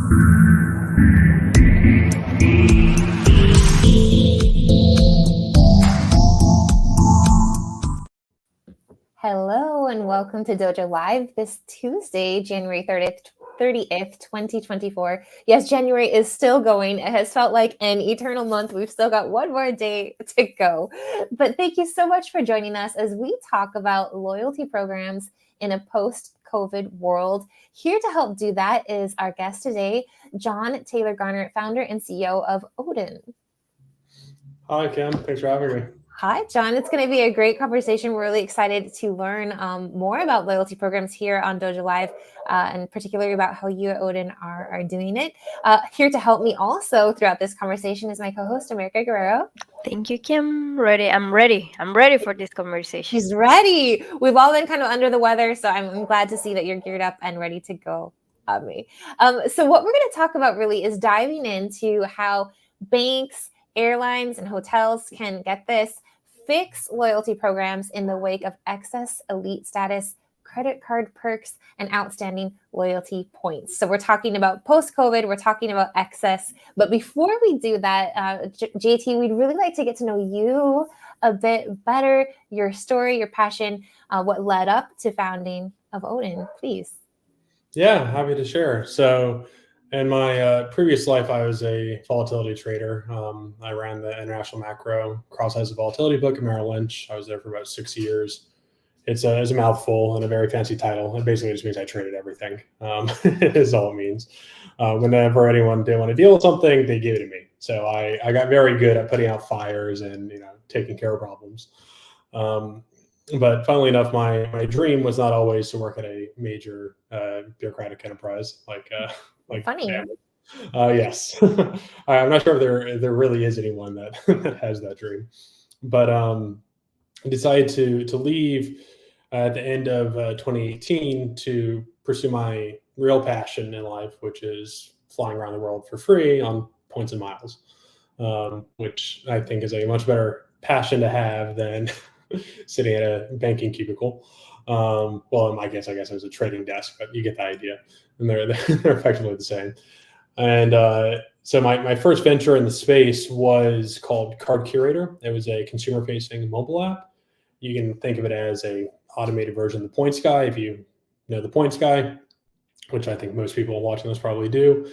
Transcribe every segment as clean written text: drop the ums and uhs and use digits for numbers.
Hello and welcome to Dojo Live this Tuesday, January 30th, 2024. Yes, January is still going. It has felt like an eternal month. We've still got one more day to go. But thank you so much for joining us as we talk about loyalty programs in a post-COVID world. Here to help do that is our guest today, John Taylor Garner, founder and CEO of Odynn. Hi, Kim. Thanks for having me. Hi, John. It's going to be a great conversation. We're really excited to learn more about loyalty programs here on Dojo Live, and particularly about how you at Odynn are doing it. Here to help me also throughout this conversation is my co-host, America Guerrero. Thank you, Kim. I'm ready for this conversation. She's ready. We've all been kind of under the weather, so I'm glad to see that you're geared up and ready to go on me. So what we're going to talk about really is diving into how banks, airlines, and hotels can get this fix loyalty programs in the wake of excess elite status, credit card perks, and outstanding loyalty points. So we're talking about post-COVID, we're talking about excess. But before we do that, JT, we'd really like to get to know you a bit better, your story, your passion, what led up to founding of Odynn, please. Yeah, happy to share. So in my previous life, I was a volatility trader. I ran the international macro cross-asset volatility book at Merrill Lynch. I was there for about 6 years. It's a mouthful and a very fancy title. It basically just means I traded everything. Is all it means. Whenever anyone didn't want to deal with something, they gave it to me. So I got very good at putting out fires and taking care of problems. But funnily enough, my dream was not always to work at a major bureaucratic enterprise like Funny. Yes. I'm not sure if there really is anyone that has that dream. But I decided to leave at the end of 2018 to pursue my real passion in life, which is flying around the world for free on points and miles, which I think is a much better passion to have than sitting at a banking cubicle. Well, in my case, I guess it was a trading desk, but you get the idea. And they're effectively the same. And so my first venture in the space was called Card Curator. It was a consumer-facing mobile app. You can think of it as a automated version of the Points Guy, if you know the Points Guy, which I think most people watching this probably do.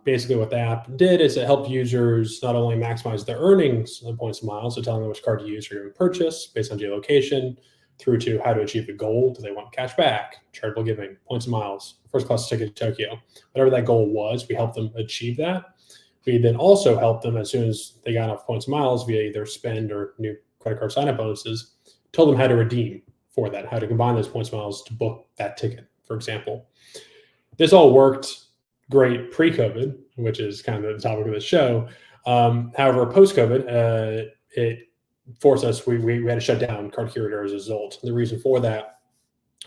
Basically what the app did is it helped users not only maximize their earnings on points and miles, so telling them which card to use for your purchase based on geolocation, through to how to achieve the goal. Do they want cash back, charitable giving, points and miles, first class ticket to Tokyo? Whatever that goal was, we helped them achieve that. We then also helped them as soon as they got enough points and miles via either spend or new credit card sign-up bonuses, told them how to redeem for that, how to combine those points and miles to book that ticket, for example. This all worked great pre-COVID, which is kind of the topic of the show. However, post-COVID, it forced us, we had to shut down Card Curator as a result. The reason for that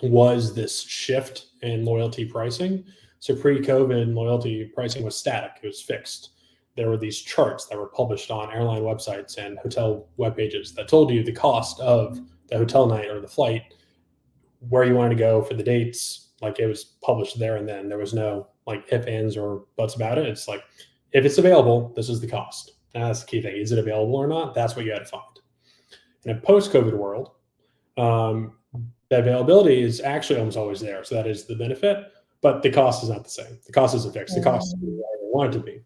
was this shift in loyalty pricing. So pre-COVID, loyalty pricing was static, it was fixed. There were these charts that were published on airline websites and hotel web pages that told you the cost of the hotel night or the flight, where you wanted to go for the dates. Like it was published there and then. There was no like if, ands, or buts about it. It's like, if it's available, this is the cost. And that's the key thing. Is it available or not? That's what you had to find. In a post-COVID world, the availability is actually almost always there. So that is the benefit, but the cost is not the same. The cost isn't fixed. The cost is where we want it to be.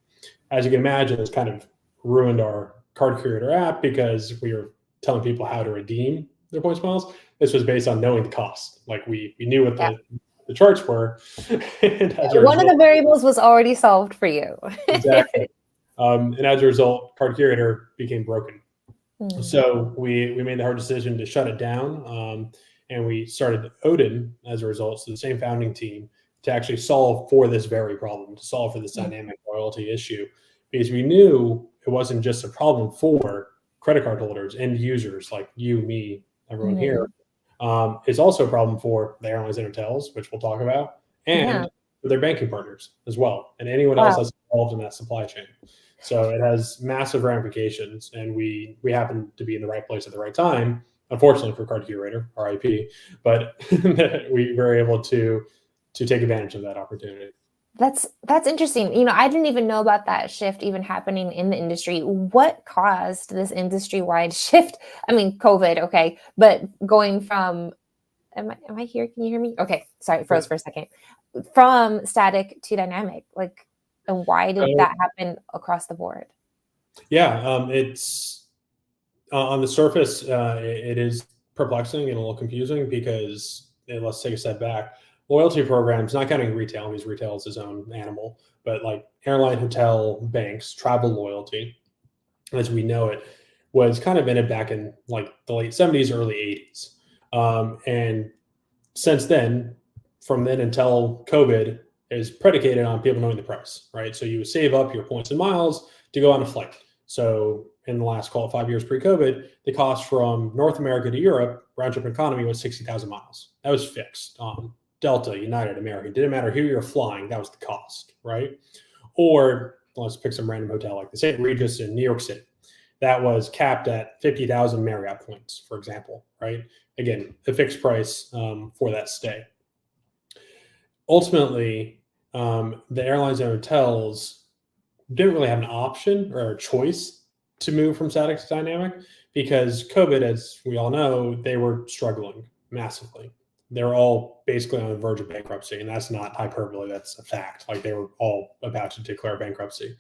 As you can imagine, it's kind of ruined our Card Curator app because we were telling people how to redeem their points miles. This was based on knowing the cost. Like we knew what the charts were. And one of the variables was already solved for you. Exactly. And as a result, Card Curator became broken. So we made the hard decision to shut it down, and we started Odynn as a result. So the same founding team to actually solve for this very problem, to solve for this dynamic loyalty issue, because we knew it wasn't just a problem for credit card holders, end users like you, me, everyone here. It's also a problem for the airlines and hotels, which we'll talk about, and for their banking partners as well, and anyone else that's involved in that supply chain. So it has massive ramifications, and we happen to be in the right place at the right time. Unfortunately for Card Curator, RIP, but we were able to take advantage of that opportunity. That's interesting. You know, I didn't even know about that shift even happening in the industry. What caused this industry-wide shift? I mean, COVID, okay, but going from am I here? Can you hear me? Okay, sorry, froze for a second. From static to dynamic, like, and why did that happen across the board? Yeah, it's on the surface, it is perplexing and a little confusing because let's take a step back. Loyalty programs, not counting retail, because retail is its own animal, but like airline, hotel, banks, travel loyalty, as we know it, was kind of invented back in like the late 70s, early 80s. And since then, from then until COVID, is predicated on people knowing the price, right? So you would save up your points and miles to go on a flight. So in the last, call it 5 years pre-COVID, the cost from North America to Europe, round trip economy, was 60,000 miles. That was fixed on Delta, United, American. Didn't matter who you're flying, that was the cost, right? Or let's pick some random hotel like the St. Regis in New York City. That was capped at 50,000 Marriott points, for example, right? Again, a fixed price for that stay. Ultimately, the airlines and hotels didn't really have an option or a choice to move from static to dynamic because COVID, as we all know, they were struggling massively. They were all basically on the verge of bankruptcy, and that's not hyperbole, that's a fact. Like they were all about to declare bankruptcy.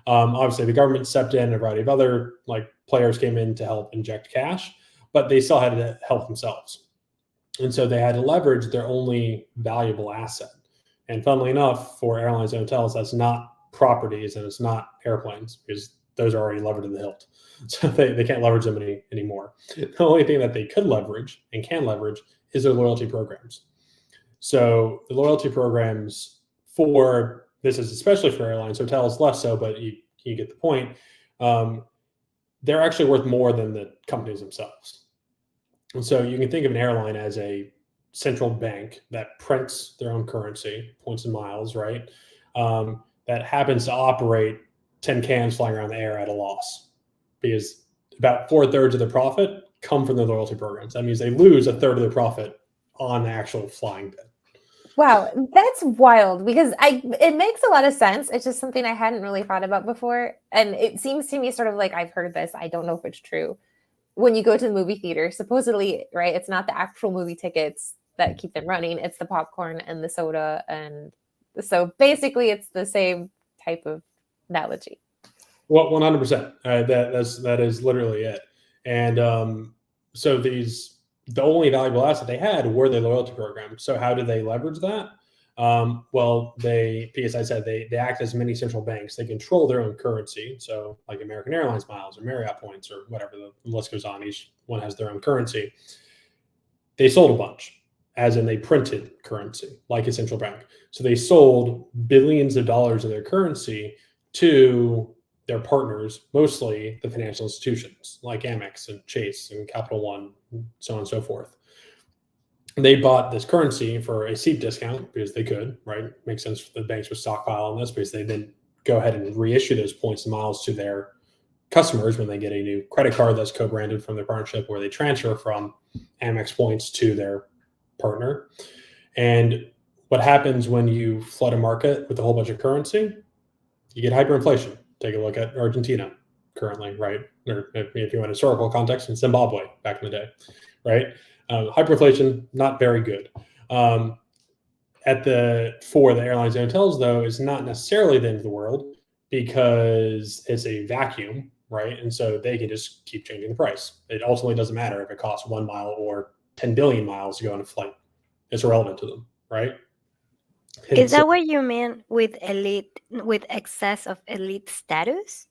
Obviously, the government stepped in, a variety of other like players came in to help inject cash, but they still had to help themselves. And so they had to leverage their only valuable asset. And funnily enough, for airlines and hotels, that's not properties and it's not airplanes because those are already levered to the hilt. So they can't leverage them anymore. The only thing that they could leverage and can leverage is their loyalty programs. So the loyalty programs for, this is especially for airlines, hotels less so, but you get the point. They're actually worth more than the companies themselves. And so you can think of an airline as a central bank that prints their own currency, points and miles, right? That happens to operate 10 cans flying around the air at a loss because about 4/3 of the profit come from the loyalty programs. That means they lose 1/3 of their profit on the actual flying bit. Wow, that's wild because it makes a lot of sense. It's just something I hadn't really thought about before. And it seems to me sort of like I've heard this. I don't know if it's true. When you go to the movie theater, supposedly, right, it's not the actual movie tickets that keep them running. It's the popcorn and the soda. And so basically it's the same type of analogy. Well, 100%. That is literally it. And so the only valuable asset they had were their loyalty program. So how do they leverage that? Well, because I said they act as many central banks. They control their own currency. So like American Airlines miles or Marriott points or whatever, the list goes on. Each one has their own currency. They sold a bunch, as in they printed currency like a central bank. So they sold billions of dollars of their currency to their partners, mostly the financial institutions like Amex and Chase and Capital One, so on and so forth. They bought this currency for a steep discount because they could, right? Makes sense for the banks would stockpile on this because they then go ahead and reissue those points and miles to their customers when they get a new credit card that's co-branded from their partnership, where they transfer from Amex points to their partner. And what happens when you flood a market with a whole bunch of currency? You get hyperinflation. Take a look at Argentina currently, right? Or if you want historical context, in Zimbabwe back in the day, right? Hyperinflation, not very good. For the airlines and hotels, though, is not necessarily the end of the world because it's a vacuum, right? And so they can just keep changing the price. It ultimately doesn't matter if it costs 1 mile or 10 billion miles to go on a flight. It's irrelevant to them, right? Is that what you mean with excess of elite status?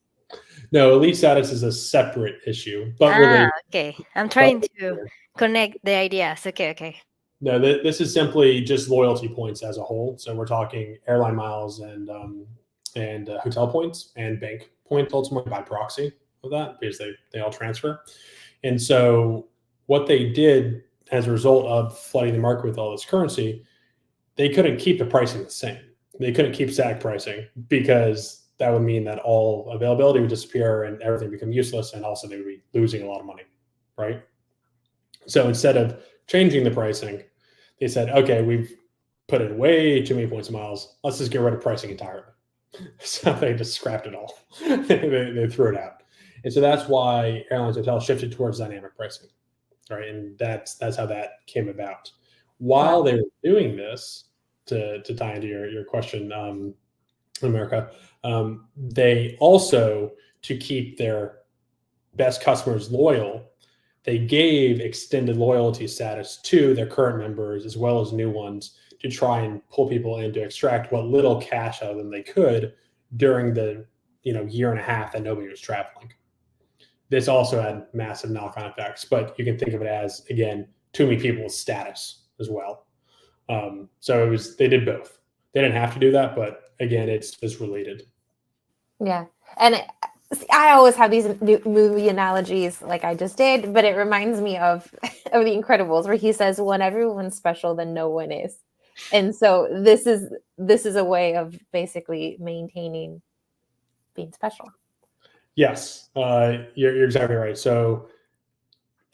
No, elite status is a separate issue, but related. Okay. I'm trying to connect the ideas. Okay. No, this is simply just loyalty points as a whole. So we're talking airline miles and hotel points and bank points ultimately by proxy of that because they all transfer. And so what they did as a result of flooding the market with all this currency, they couldn't keep the pricing the same. They couldn't keep static pricing because that would mean that all availability would disappear and everything become useless, and also they would be losing a lot of money, right? So instead of changing the pricing, they said, okay, we've put in way too many points and miles. Let's just get rid of pricing entirely. So they just scrapped it all. They threw it out. And so that's why airlines and hotels shifted towards dynamic pricing, right? And that's how that came about. While they were doing this, to tie into your question, America, they also, to keep their best customers loyal, they gave extended loyalty status to their current members as well as new ones to try and pull people in to extract what little cash out of them they could during the year and a half that nobody was traveling. This also had massive knock-on effects, but you can think of it as, again, too many people with status as well. So they did both. They didn't have to do that, but again, it's related. Yeah. And I always have these movie analogies like I just did, but it reminds me of The Incredibles, where he says, when everyone's special, then no one is. And so this is a way of basically maintaining being special. Yes, you're exactly right. So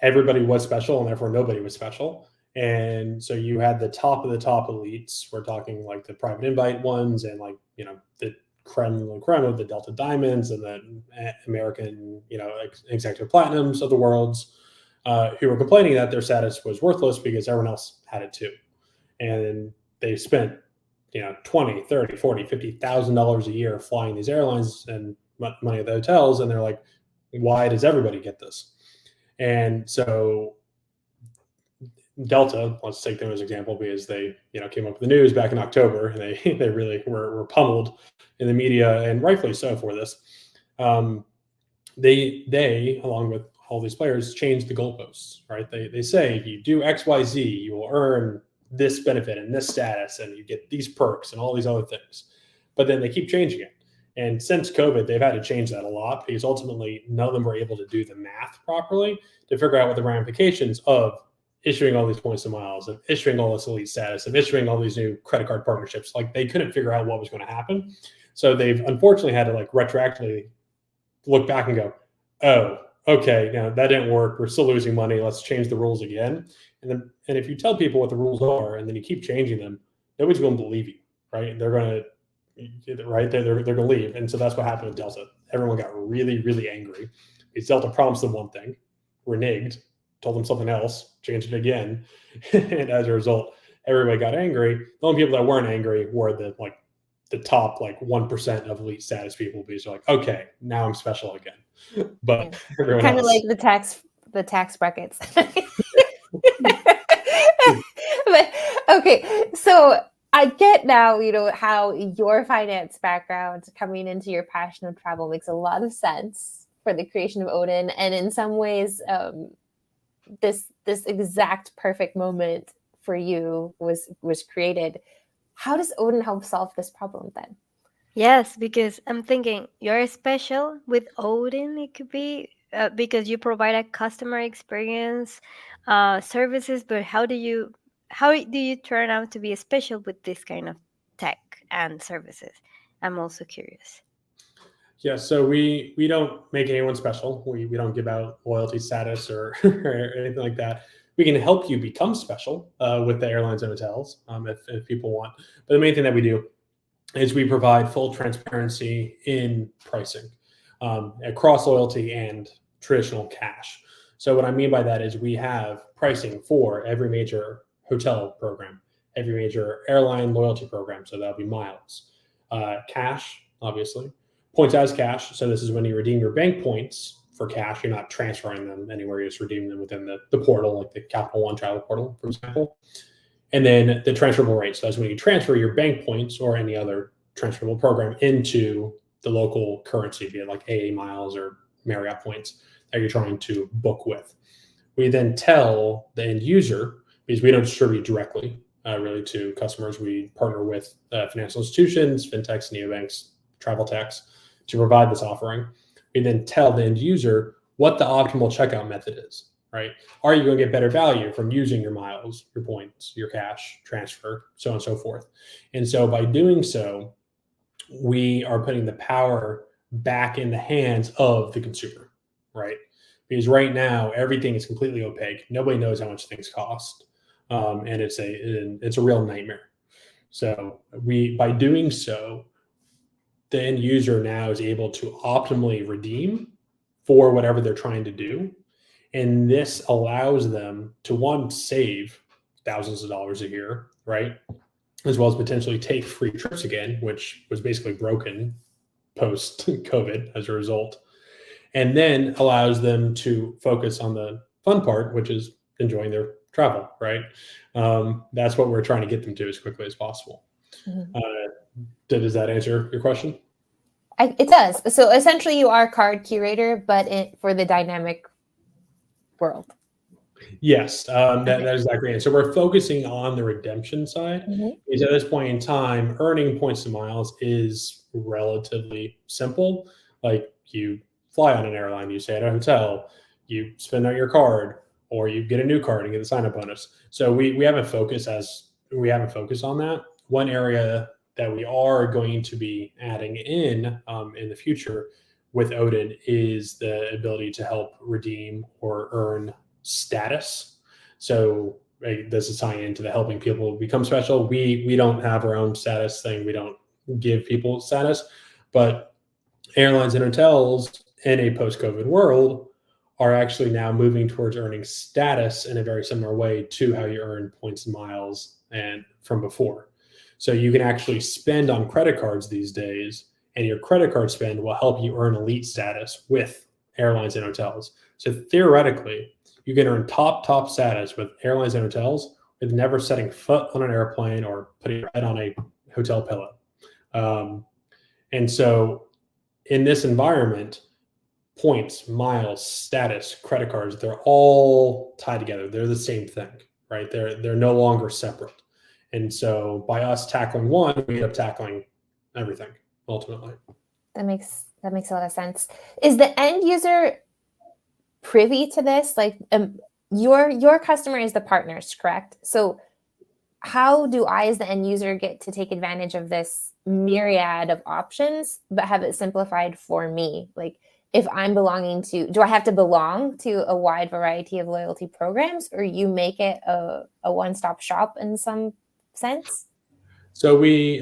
everybody was special, and therefore nobody was special. And so you had the top of the top elites. We're talking like the private invite ones, and like the creme de la creme of the Delta Diamonds and the American executive platinums of the worlds, who were complaining that their status was worthless because everyone else had it too. And they spent $20, $30, $40, $50,000 a year flying these airlines and money at the hotels, and they're like, why does everybody get this? And so Delta, let's take them as an example, because they came up with the news back in October, and they really were pummeled in the media, and rightfully so for this. They along with all these players changed the goalposts, right? They say if you do XYZ, you will earn this benefit and this status, and you get these perks and all these other things. But then they keep changing it. And since COVID, they've had to change that a lot, because ultimately none of them were able to do the math properly to figure out what the ramifications of issuing all these points and miles, of issuing all this elite status, of issuing all these new credit card partnerships. Like, they couldn't figure out what was going to happen. So they've unfortunately had to retroactively look back and go, oh, okay, that didn't work. We're still losing money. Let's change the rules again. And if you tell people what the rules are and then you keep changing them, nobody's going to believe you, right? They're going to leave. And so that's what happened with Delta. Everyone got really, really angry because Delta promised them one thing, reneged, told them something else, changed it again. And as a result, everybody got angry. The only people that weren't angry were the top 1% of elite status people, because they're like, okay, now I'm special again. But everyone kind of else, like the tax brackets. But okay, so I get now, how your finance background coming into your passion of travel makes a lot of sense for the creation of Odynn, and in some ways, this exact perfect moment for you was created. How does Odynn help solve this problem then? Yes, because I'm thinking you're special with Odynn. It could be because you provide a customer experience services, but how do you turn out to be special with this kind of tech and services? I'm also curious. Yeah, so we don't make anyone special. We don't give out loyalty status or, or anything like that. We can help you become special with the airlines and hotels if people want. But the main thing that we do is we provide full transparency in pricing across loyalty and traditional cash. So what I mean by that is we have pricing for every major hotel program, every major airline loyalty program. So that'll be miles, cash, obviously, points as cash. So this is when you redeem your bank points for cash. You're not transferring them anywhere. You're just redeeming them within the portal, like the Capital One travel portal, for example. And then the transferable rate. So that's when you transfer your bank points or any other transferable program into the local currency, be it like AA miles or Marriott points that you're trying to book with. We then tell the end user, because we don't distribute directly really to customers. We partner with financial institutions, fintechs, neobanks, travel techs to provide this offering. We then tell the end user what the optimal checkout method is, right? Are you going to get better value from using your miles, your points, your cash transfer, so on and so forth? And so by doing so, we are putting the power back in the hands of the consumer, right? Because right now, everything is completely opaque. Nobody knows how much things cost. And it's a real nightmare. So by doing so, the end user now is able to optimally redeem for whatever they're trying to do. And this allows them to, one, save thousands of dollars a year, right? As well as potentially take free trips again, which was basically broken post COVID as a result. And then allows them to focus on the fun part, which is enjoying their travel, right? That's what we're trying to get them to as quickly as possible. Mhm. Does that answer your question? It does. So essentially, you are a card curator, but for the dynamic world. Yes, Okay. that is exactly it. So we're focusing on the redemption side. Mhm. Because at this point in time, earning points and miles is relatively simple. Like you fly on an airline, you stay at a hotel, you spend out your card, or you get a new card and get a sign-up bonus. So we haven't focused on that. One area that we are going to be adding in the future with Odynn is the ability to help redeem or earn status. So this is tying into the helping people become special. We don't have our own status thing. We don't give people status, but airlines and hotels in a post-COVID world are actually now moving towards earning status in a very similar way to how you earn points and miles and from before. So you can actually spend on credit cards these days, and your credit card spend will help you earn elite status with airlines and hotels. So theoretically, you can earn top status with airlines and hotels with never setting foot on an airplane or putting your head on a hotel pillow. And so in this environment, points, miles, status, credit cards, they're all tied together. They're the same thing, right? They're no longer separate. And so by us tackling one, we end up tackling everything ultimately. That makes a lot of sense. Is the end user privy to this? Like your customer is the partners, correct? So how do I as the end user get to take advantage of this myriad of options but have it simplified for me? Like if I'm do I have to belong to a wide variety of loyalty programs, or you make it a one-stop shop in some sense? So we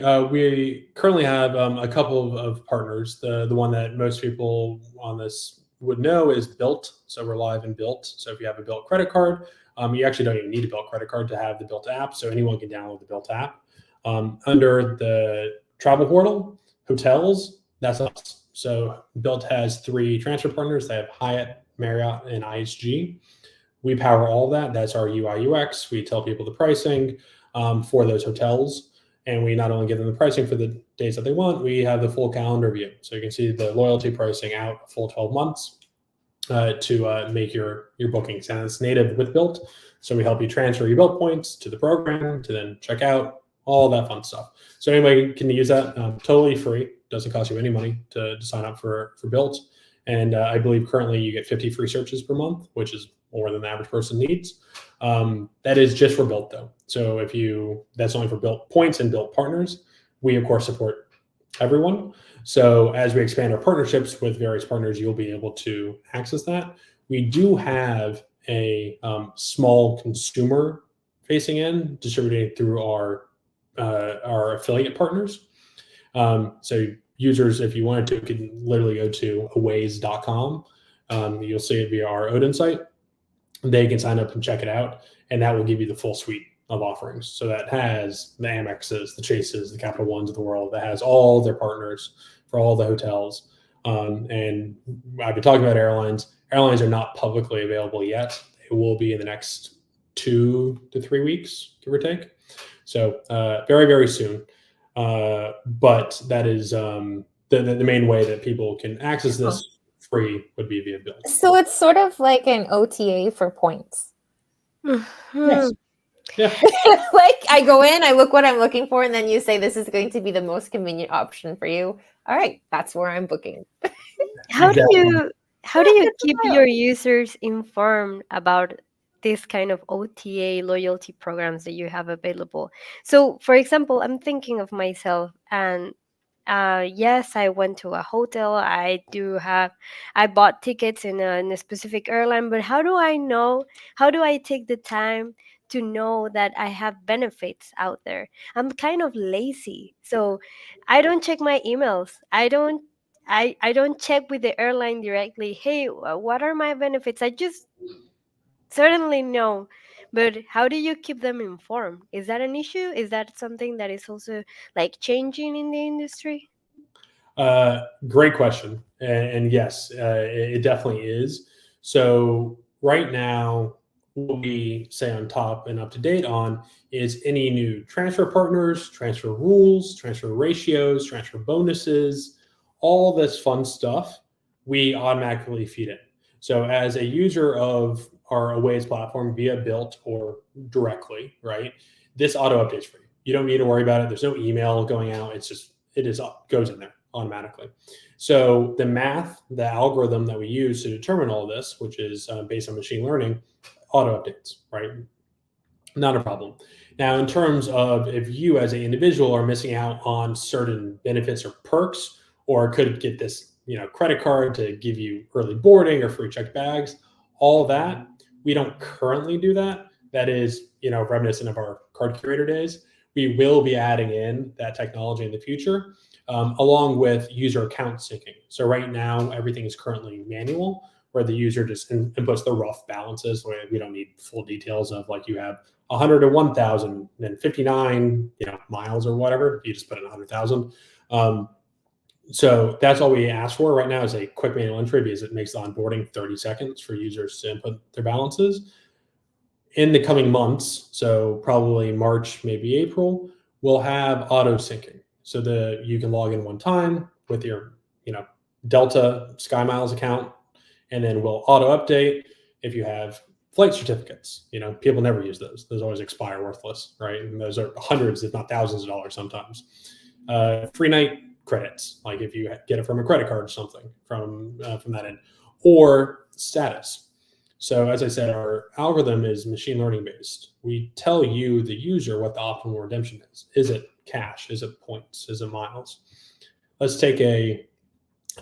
currently have a couple of partners. The one that most people on this would know is Built. So we're live in Built. So if you have a Built credit card, you actually don't even need a Built credit card to have the Built app. So anyone can download the Built app. Under the travel portal, hotels, that's us. So Built has 3 transfer partners. They have Hyatt, Marriott, and IHG. We power all that. That's our UI UX. We tell people the pricing for those hotels. And we not only give them the pricing for the days that they want, we have the full calendar view. So you can see the loyalty pricing out a full 12 months to make your bookings. And it's native with Built. So we help you transfer your Built points to the program to then check out, all that fun stuff. So anybody can use that totally free. Doesn't cost you any money to sign up for Built. And I believe currently you get 50 free searches per month, which is more than the average person needs. That is just for Built though. So that's only for Built points and Built partners. We of course support everyone. So as we expand our partnerships with various partners, you'll be able to access that. We do have a small consumer facing end distributed through our affiliate partners. So users, if you wanted to, can literally go to aways.com. You'll see it via our Odynn site. They can sign up and check it out, and that will give you the full suite of offerings. So that has the Amexes, the Chases, the Capital Ones of the world. That has all their partners for all the hotels. And I've been talking about airlines. Airlines are not publicly available yet. They will be in the next 2 to 3 weeks, give or take. So very, very soon. But that is the main way that people can access this free would be via Built. So it's sort of like an OTA for points. Yes. Yeah. Like I go in, I look what I'm looking for, and then you say this is going to be the most convenient option for you. All right, that's where I'm booking. How do you keep your users informed about this kind of OTA loyalty programs that you have available? So, for example, I'm thinking of myself, and yes, I went to a hotel. I bought tickets in a specific airline, but how do I know? How do I take the time to know that I have benefits out there. I'm kind of lazy, so I don't check my emails. I don't check with the airline directly. Hey, what are my benefits? I just certainly know. But how do you keep them informed? Is that an issue? Is that something that is also like changing in the industry? Great question. And yes, it definitely is. So right now, what we say on top and up to date on is any new transfer partners, transfer rules, transfer ratios, transfer bonuses, all this fun stuff, we automatically feed in. So as a user of our Aways platform via Built or directly, right, this auto updates for you. You don't need to worry about it. There's no email going out. Goes in there automatically. So the math, the algorithm that we use to determine all this, which is based on machine learning, auto updates, right? Not a problem. Now, in terms of if you as an individual are missing out on certain benefits or perks, or could get this, credit card to give you early boarding or free checked bags, all that, we don't currently do that. That is, reminiscent of our card curator days. We will be adding in that technology in the future, along with user account syncing. So right now, everything is currently manual, where the user just inputs the rough balances. Where we don't need full details of like you have 100 to 1,000, then 59, miles or whatever. You just put in 100,000. So that's all we ask for right now is a quick manual entry because it makes the onboarding 30 seconds for users to input their balances. In the coming months, so probably March, maybe April, we'll have auto syncing. So you can log in one time with your, Delta Sky Miles account, and then we'll auto update if you have flight certificates. People never use those. Those always expire worthless, right? And those are hundreds, if not thousands of dollars sometimes. Free night credits, like if you get it from a credit card or something from that end, or status. So as I said, our algorithm is machine learning based. We tell you, the user, what the optimal redemption is. Is it cash? Is it points? Is it miles? Let's take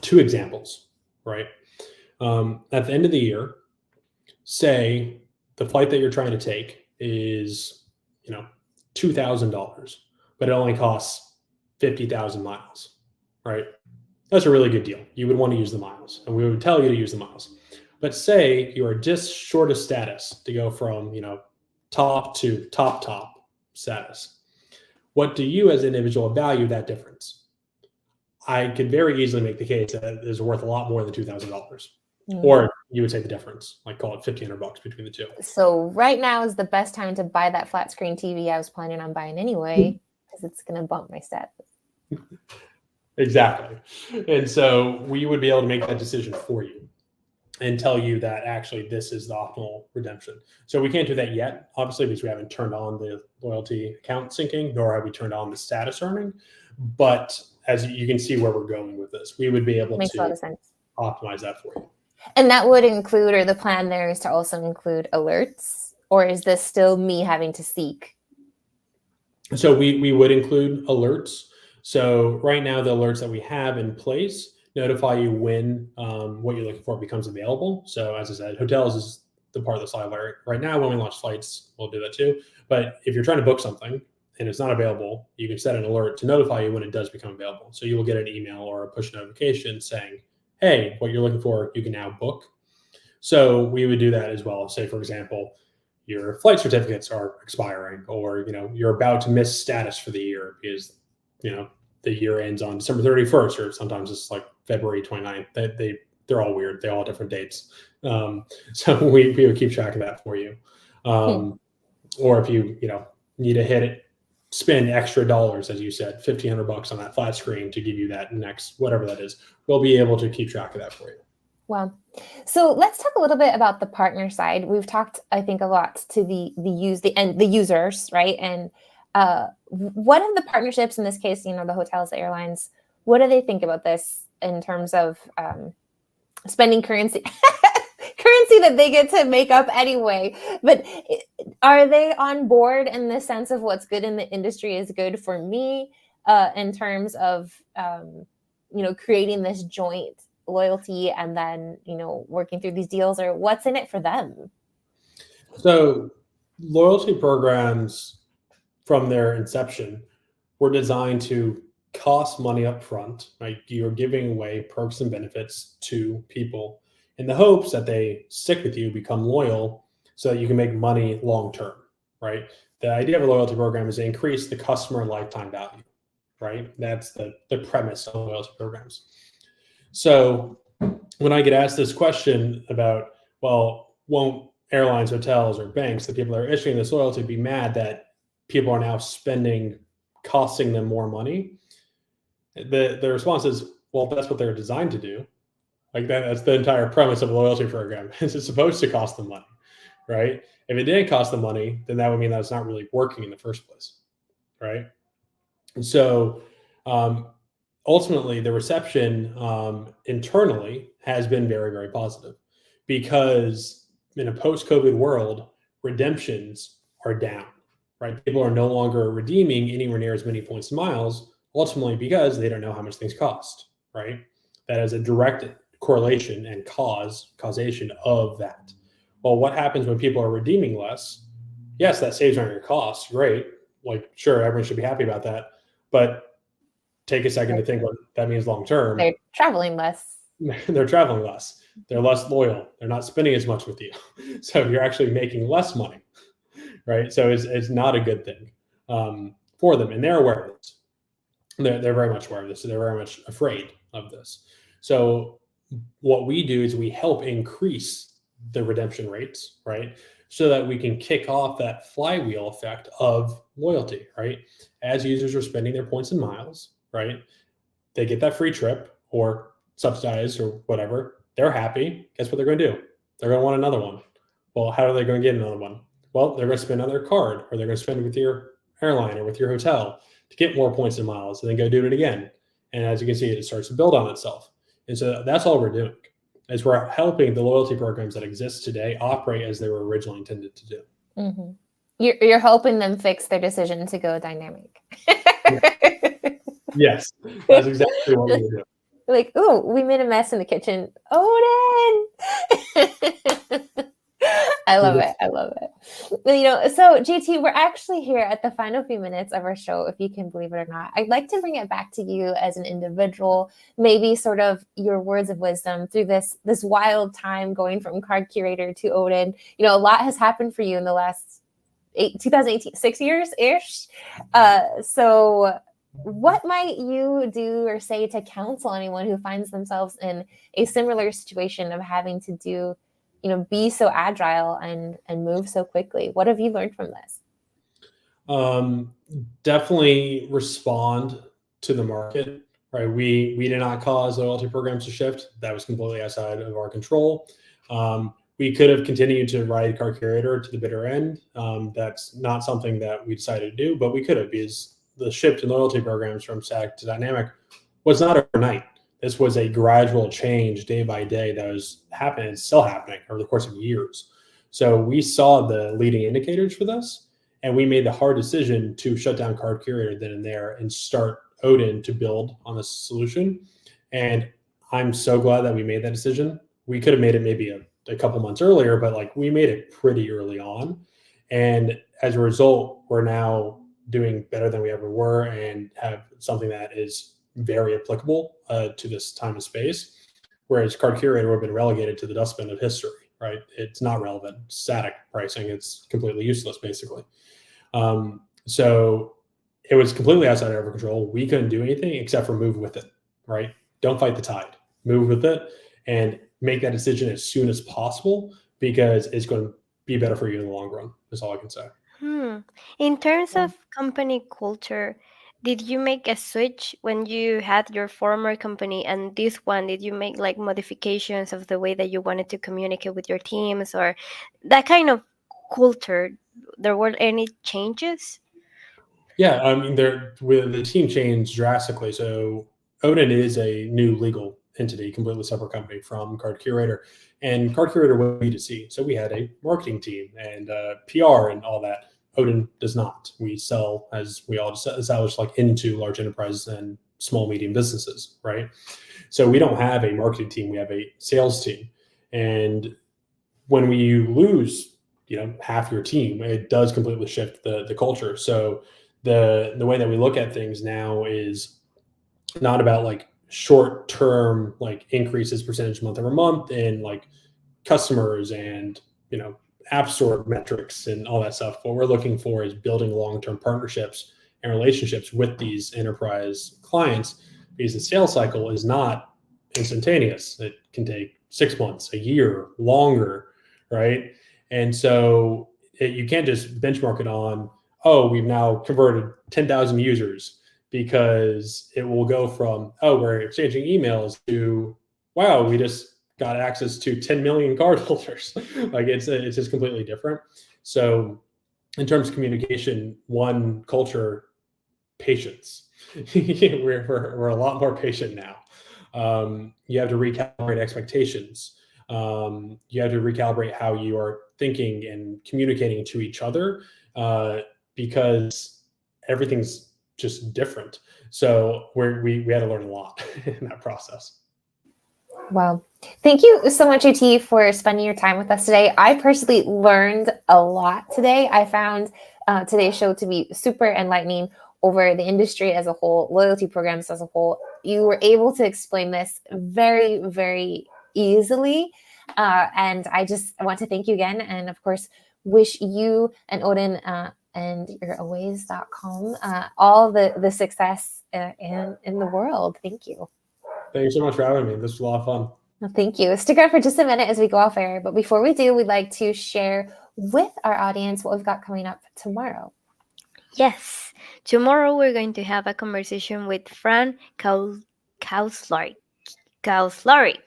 two examples, right? At the end of the year, say the flight that you're trying to take is, $2,000, but it only costs 50,000 miles, right? That's a really good deal. You would want to use the miles, and we would tell you to use the miles. But say you are just short of status to go from, top to top status. What do you as an individual value that difference? I could very easily make the case that it is worth a lot more than $2,000. Mm-hmm. Or you would say the difference, like call it $1,500 between the two. So right now is the best time to buy that flat screen TV I was planning on buying anyway, because it's going to bump my status. Exactly. And so we would be able to make that decision for you and tell you that actually this is the optimal redemption. So we can't do that yet, obviously, because we haven't turned on the loyalty account syncing, nor have we turned on the status earning. But as you can see where we're going with this, we would be able Makes to a lot of sense. Optimize that for you. And that would include, or the plan there is to also include alerts, or is this still me having to seek? So we would include alerts. So right now, the alerts that we have in place notify you when what you're looking for becomes available. So as I said, hotels is the part of the slide right now. When we launch flights, we'll do that too. But if you're trying to book something and it's not available, you can set an alert to notify you when it does become available. So you will get an email or a push notification saying, hey, what you're looking for, you can now book. So we would do that as well. Say, for example, your flight certificates are expiring, or you're about to miss status for the year because the year ends on December 31st, or sometimes it's like February 29th. They're all weird. They all have different dates. So we would keep track of that for you. Or if you need to hit it, spend extra dollars, as you said, $1,500 on that flat screen to give you that next whatever that is, we'll be able to keep track of that for you. Wow. So let's talk a little bit about the partner side. We've talked, I think, a lot to the users, right? And what are the partnerships in this case? The hotels, the airlines. What do they think about this in terms of spending currency? Currency that they get to make up anyway. But are they on board in the sense of what's good in the industry is good for me in terms of creating this joint loyalty and then working through these deals, or what's in it for them? So loyalty programs from their inception were designed to cost money up front, right? You're giving away perks and benefits to people in the hopes that they stick with you, become loyal, so that you can make money long term, right? The idea of a loyalty program is to increase the customer lifetime value, right? That's the premise of loyalty programs. So when I get asked this question about, well, won't airlines, hotels, or banks, the people that are issuing this loyalty, be mad that people are now costing them more money? The response is, well, that's what they're designed to do. Like that's the entire premise of a loyalty program. It's supposed to cost them money, right? If it didn't cost them money, then that would mean that it's not really working in the first place, right? And so ultimately, the reception internally has been very, very positive, because in a post-COVID world, redemptions are down, right? People are no longer redeeming anywhere near as many points and miles, ultimately because they don't know how much things cost, right? That is a direct correlation and causation of that. Well, what happens when people are redeeming less? Yes, that saves on your costs. Great. Like, sure, everyone should be happy about that. But take a second to think what that means long term. They're traveling less. They're traveling less. They're less loyal. They're not spending as much with you. So you're actually making less money, right? So it's not a good thing for them. And they're aware of this. They're very much aware of this. So they're very much afraid of this. So what we do is we help increase the redemption rates, right? So that we can kick off that flywheel effect of loyalty, right? As users are spending their points and miles, right? They get that free trip or subsidized or whatever. They're happy. Guess what they're going to do? They're going to want another one. Well, how are they going to get another one? Well, they're going to spend on their card, or they're going to spend with your airline or with your hotel to get more points and miles, and then go do it again. And as you can see, it starts to build on itself. And so that's all we're doing, is we're helping the loyalty programs that exist today operate as they were originally intended to do. Mm-hmm. You're helping them fix their decision to go dynamic. Yes, that's exactly what we do. Like, oh, we made a mess in the kitchen. Odynn! I love it. I love it. So JT, we're actually here at the final few minutes of our show, if you can believe it or not. I'd like to bring it back to you as an individual, maybe sort of your words of wisdom through this wild time going from card curator to Odynn. A lot has happened for you in the last 2018, 6 years-ish. So what might you do or say to counsel anyone who finds themselves in a similar situation of having to do, be so agile and move so quickly? What have you learned from this? Definitely respond to the market, right? We did not cause loyalty programs to shift. That was completely outside of our control. We could have continued to ride Card Curator to the bitter end. That's not something that we decided to do, but we could have, because the shift in loyalty programs from static to dynamic was not overnight. This was a gradual change day by day that was happening. It's still happening over the course of years. So we saw the leading indicators for this, and we made the hard decision to shut down Card Curator then and there and start Odynn to build on this solution. And I'm so glad that we made that decision. We could have made it maybe a couple months earlier, but we made it pretty early on. And as a result, we're now doing better than we ever were and have something that is very applicable to this time and space. Whereas Card Curator would have been relegated to the dustbin of history, right? It's not relevant. Static pricing, it's completely useless, basically. So it was completely outside of our control. We couldn't do anything except for move with it, right? Don't fight the tide. Move with it and make that decision as soon as possible, because it's going to be better for you in the long run. That's all I can say. In terms of company culture, did you make a switch when you had your former company and this one? Did you make modifications of the way that you wanted to communicate with your teams, or that kind of culture? There were any changes? Yeah, I mean, the team changed drastically. So Odynn is a new legal entity, completely separate company from Card Curator, and Card Curator was B2C. So we had a marketing team and PR and all that. Odynn does not. We sell, as we all established, into large enterprises and small, medium businesses, right? So we don't have a marketing team. We have a sales team. And when we lose half your team. It does completely shift the culture. So the way that we look at things now is not about like short term like increases percentage month over month in like customers and app store metrics and all that stuff. What we're looking for is building long-term partnerships and relationships with these enterprise clients, because the sales cycle is not instantaneous. It can take 6 months, a year, longer, right? And so you can't just benchmark it on, oh, we've now converted 10,000 users, because it will go from, oh, we're exchanging emails to, wow, we just got access to 10 million cardholders. Like it's just completely different. So in terms of communication, one culture, patience. we're a lot more patient now. You have to recalibrate expectations. You have to recalibrate how you are thinking and communicating to each other, because everything's just different. So we had to learn a lot in that process. Wow. Thank you so much, UT, for spending your time with us today. I personally learned a lot today. I found today's show to be super enlightening over the industry as a whole, loyalty programs as a whole. You were able to explain this very, very easily. And I just want to thank you again. And of course, wish you and Odynn and your aways.com all the success in the world. Thank you. Thank you so much for having me. This was a lot of fun. Well, thank you. Stick around for just a minute as we go off air. But before we do, we'd like to share with our audience what we've got coming up tomorrow. Yes. Tomorrow we're going to have a conversation with Fran Kauslaric.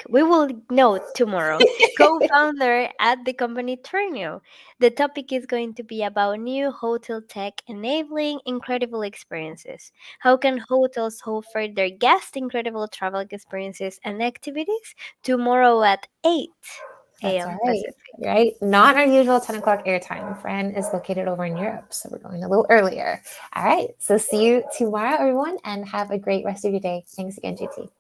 We will know tomorrow. Co-founder at the company Turnio. The topic is going to be about new hotel tech enabling incredible experiences. How can hotels offer their guests incredible travel experiences and activities? Tomorrow at 8 That's a.m. right. Right? Not our usual 10 o'clock airtime. Fran is located over in Europe, so we're going a little earlier. All right. So see you tomorrow, everyone, and have a great rest of your day. Thanks again, GT.